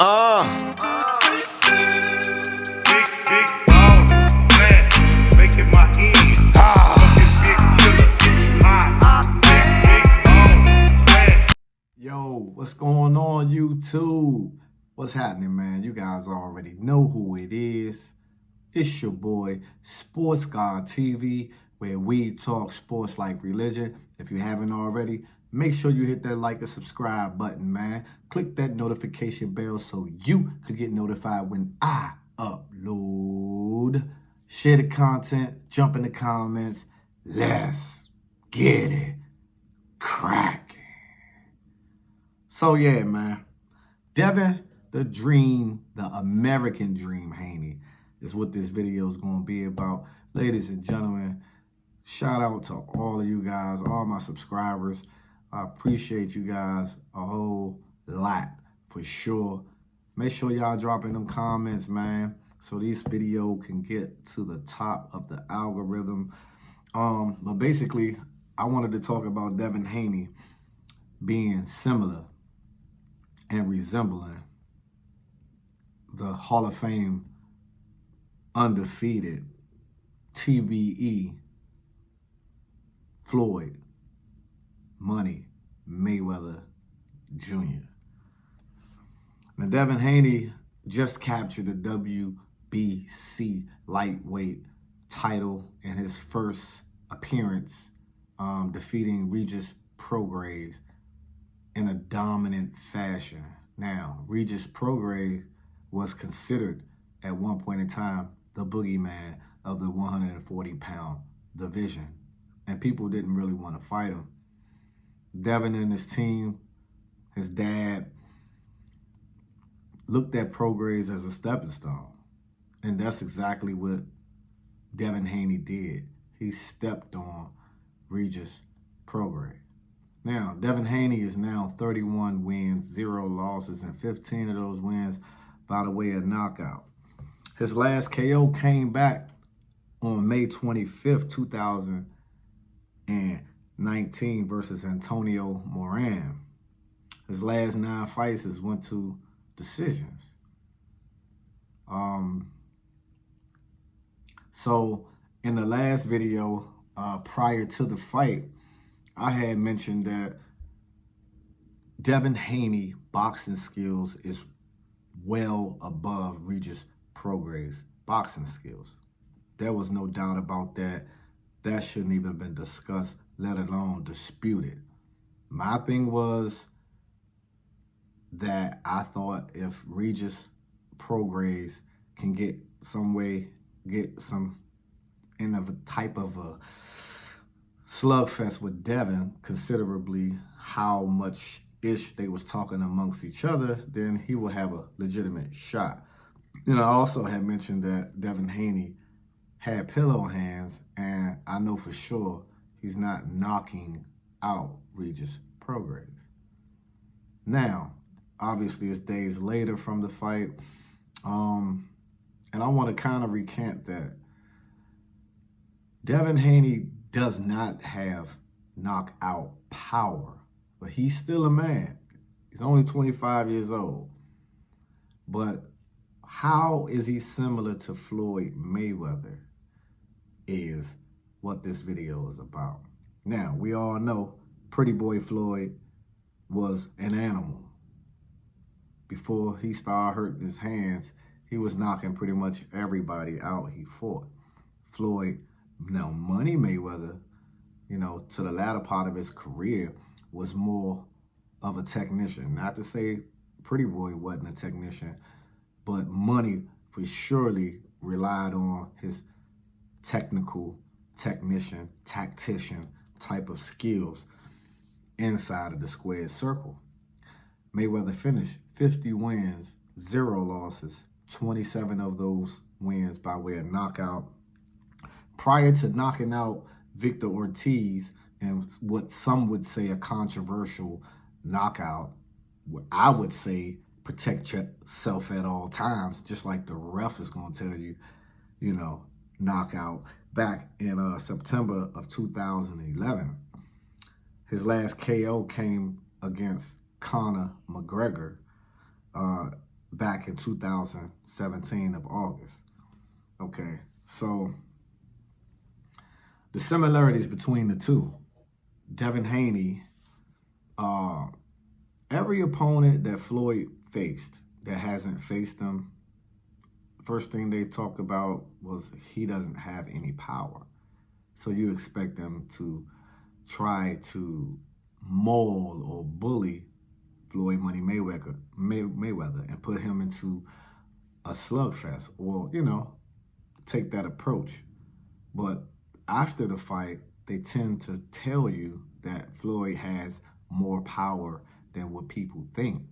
Big ball, fat, making my end. Fucking big killer, hot. Big ball, fat. Yo, what's going on, YouTube? What's happening, man? You guys already know who it is. It's your boy, Sports God TV, where we talk sports like religion. If you haven't already, make sure you hit that like and subscribe button, man. Click that notification bell so you could get notified when I upload. Share the content, jump in the comments. Let's get it cracking. So yeah, man, Devin, the dream, the American dream, Haney, is what this video is going to be about. Ladies and gentlemen, shout out to all of you guys, all my subscribers. I appreciate you guys a whole lot, for sure. Make sure y'all drop in them comments, man, so this video can get to the top of the algorithm. But basically, I wanted to talk about Devin Haney being similar and resembling the Hall of Fame undefeated T.B.E. Floyd Money Mayweather Jr. Now, Devin Haney just captured the WBC lightweight title in his first appearance, defeating Regis Prograis in a dominant fashion. Now, Regis Prograis was considered at one point in time the boogeyman of the 140-pound division, and people didn't really want to fight him. Devin and his team, his dad, looked at Prograis as a stepping stone, and that's exactly what Devin Haney did. He stepped on Regis Prograis. Now, Devin Haney is now 31 wins, 0 losses, and 15 of those wins by the way of knockout. His last KO came back on May 25th, 2019 versus Antonio Moran. His last 9 fights has went to decisions. So in the last video, prior to the fight, I had mentioned that Devin Haney boxing skills is well above Regis Prograis' boxing skills. There was no doubt about that. That shouldn't even been discussed, let alone disputed. My thing was that I thought if Regis Prograis can get some in a type of a slugfest with Devin, considerably how much ish they was talking amongst each other, then he will have a legitimate shot. You know, I also had mentioned that Devin Haney had pillow hands, and I know for sure he's not knocking out Regis Prograis. Now, obviously it's days later from the fight, and I want to kind of recant that Devin Haney does not have knockout power, but he's still a man. He's only 25 years old. But how is he similar to Floyd Mayweather is what this video is about. Now, we all know Pretty Boy Floyd was an animal. Before he started hurting his hands, he was knocking pretty much everybody out he fought. Floyd, now Money Mayweather, you know, to the latter part of his career, was more of a technician. Not to say Pretty Boy wasn't a technician, but Money for surely relied on his tactician type of skills inside of the squared circle. Mayweather finished 50 wins, 0 losses, 27 of those wins by way of knockout. Prior to knocking out Victor Ortiz and what some would say a controversial knockout, I would say protect yourself at all times, just like the ref is going to tell you, you know, knockout, back in September of 2011. His last KO came against Conor McGregor back in 2017 of August. Okay, so the similarities between the two. Devin Haney, every opponent that Floyd faced that hasn't faced him, first thing they talk about was he doesn't have any power. So you expect them to try to maul or bully Floyd Money Mayweather and put him into a slugfest, or, take that approach. But after the fight, they tend to tell you that Floyd has more power than what people think.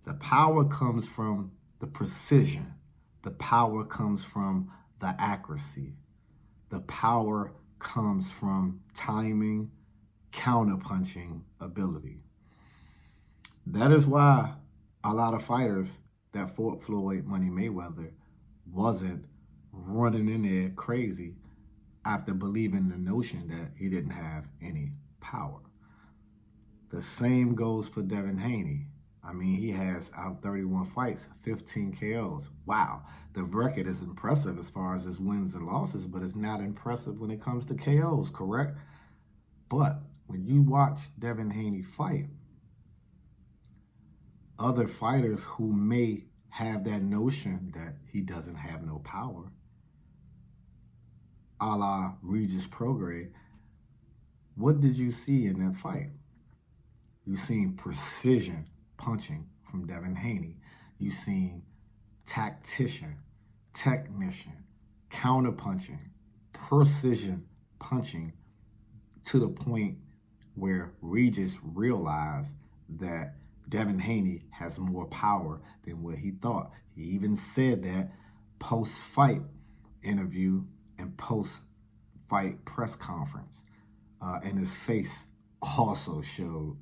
The power comes from the precision. The power comes from the accuracy. The power comes from timing, counterpunching ability. That is why a lot of fighters that fought Floyd Money Mayweather wasn't running in there crazy after believing the notion that he didn't have any power. The same goes for Devin Haney. I mean, he has out 31 fights, 15 KOs. Wow, the record is impressive as far as his wins and losses, but it's not impressive when it comes to KOs, correct? But when you watch Devin Haney fight, other fighters who may have that notion that he doesn't have no power, a la Regis Prograis, what did you see in that fight? You seen precision punching from Devin Haney. You seen tactician, technician, counter punching, precision punching, to the point where Regis realized that Devin Haney has more power than what he thought. He even said that post-fight interview and post-fight press conference. And his face also showed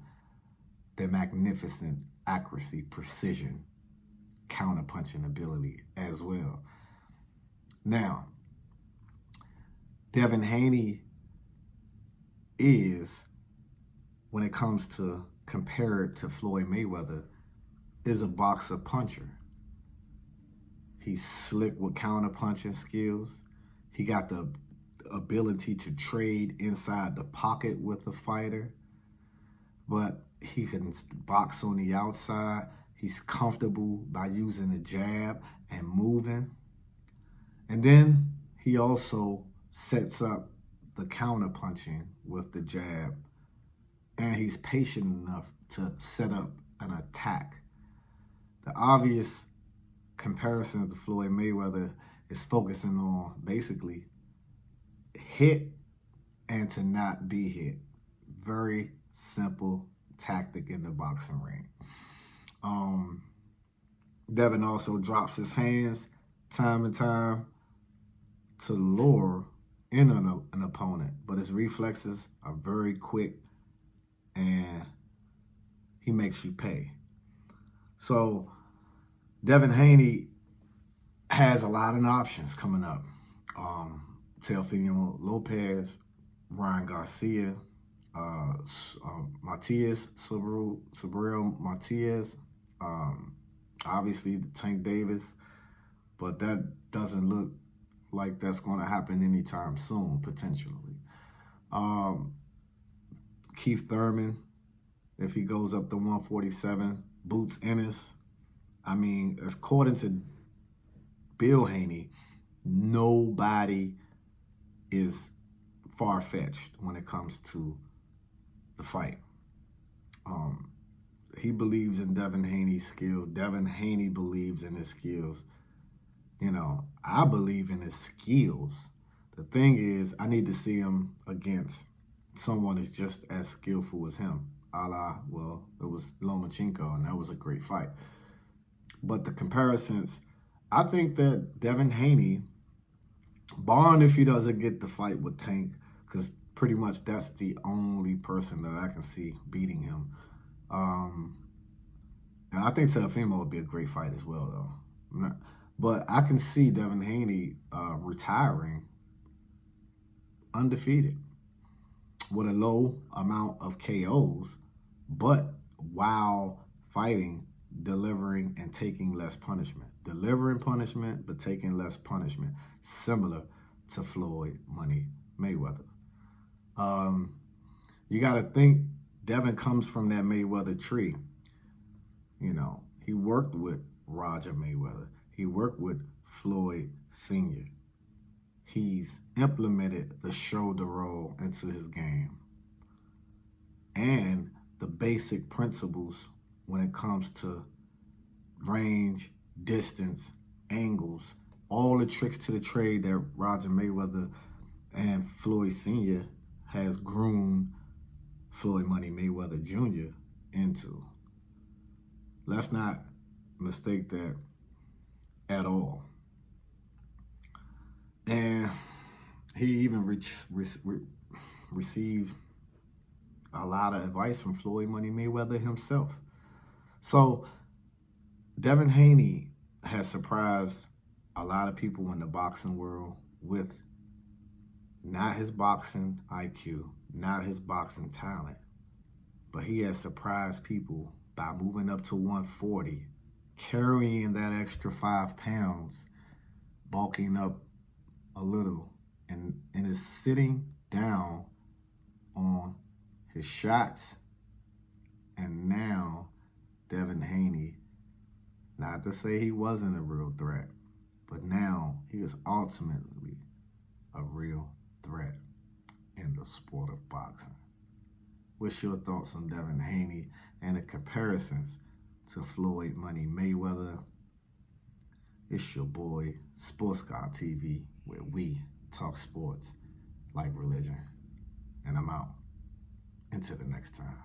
the magnificent accuracy, precision, counterpunching ability as well. Now, Devin Haney is, when it comes to compare it to Floyd Mayweather, is a boxer puncher. He's slick with counterpunching skills. He got the ability to trade inside the pocket with the fighter, but he can box on the outside. He's comfortable by using the jab and moving. And then he also sets up the counterpunching with the jab, and he's patient enough to set up an attack. The obvious comparison to Floyd Mayweather is focusing on basically hit and to not be hit. Very simple tactic in the boxing ring. Devin also drops his hands time and time to lure in an opponent, but his reflexes are very quick and he makes you pay. So Devin Haney has a lot of options coming up. Teofimo Lopez, Ryan Garcia, Matias, Subriel Matias, obviously Tank Davis, but that doesn't look like that's going to happen anytime soon, potentially. Keith Thurman, if he goes up to 147, Boots Ennis. I mean, according to Bill Haney, nobody is far-fetched when it comes to the fight. He believes in Devin Haney's skill. Devin Haney believes in his skills. I believe in his skills. The thing is, I need to see him against someone that's just as skillful as him. It was Lomachenko, and that was a great fight. But the comparisons, I think that Devin Haney, barring if he doesn't get the fight with Tank, because pretty much that's the only person that I can see beating him. And I think Teofimo would be a great fight as well, though. But I can see Devin Haney retiring undefeated with a low amount of KOs, but while fighting delivering and taking less punishment. Delivering punishment, but taking less punishment. Similar to Floyd Money Mayweather. You got to think Devin comes from that Mayweather tree. You know, he worked with Roger Mayweather. He worked with Floyd Sr. He's implemented the shoulder roll into his game. And the basic principles when it comes to range, distance, angles, all the tricks to the trade that Roger Mayweather and Floyd Sr. has groomed Floyd Money Mayweather Jr. into. Let's not mistake that at all. And he even received a lot of advice from Floyd Money Mayweather himself. So Devin Haney has surprised a lot of people in the boxing world with not his boxing IQ, not his boxing talent, but he has surprised people by moving up to 140, carrying that extra 5 pounds, bulking up a little, and is sitting down on his shots. And now Devin Haney, not to say he wasn't a real threat, but now he is ultimately a real threat in the sport of boxing. What's your thoughts on Devin Haney and the comparisons to Floyd Money Mayweather? It's your boy, Sports God TV, where we talk sports like religion. And I'm out. Until the next time.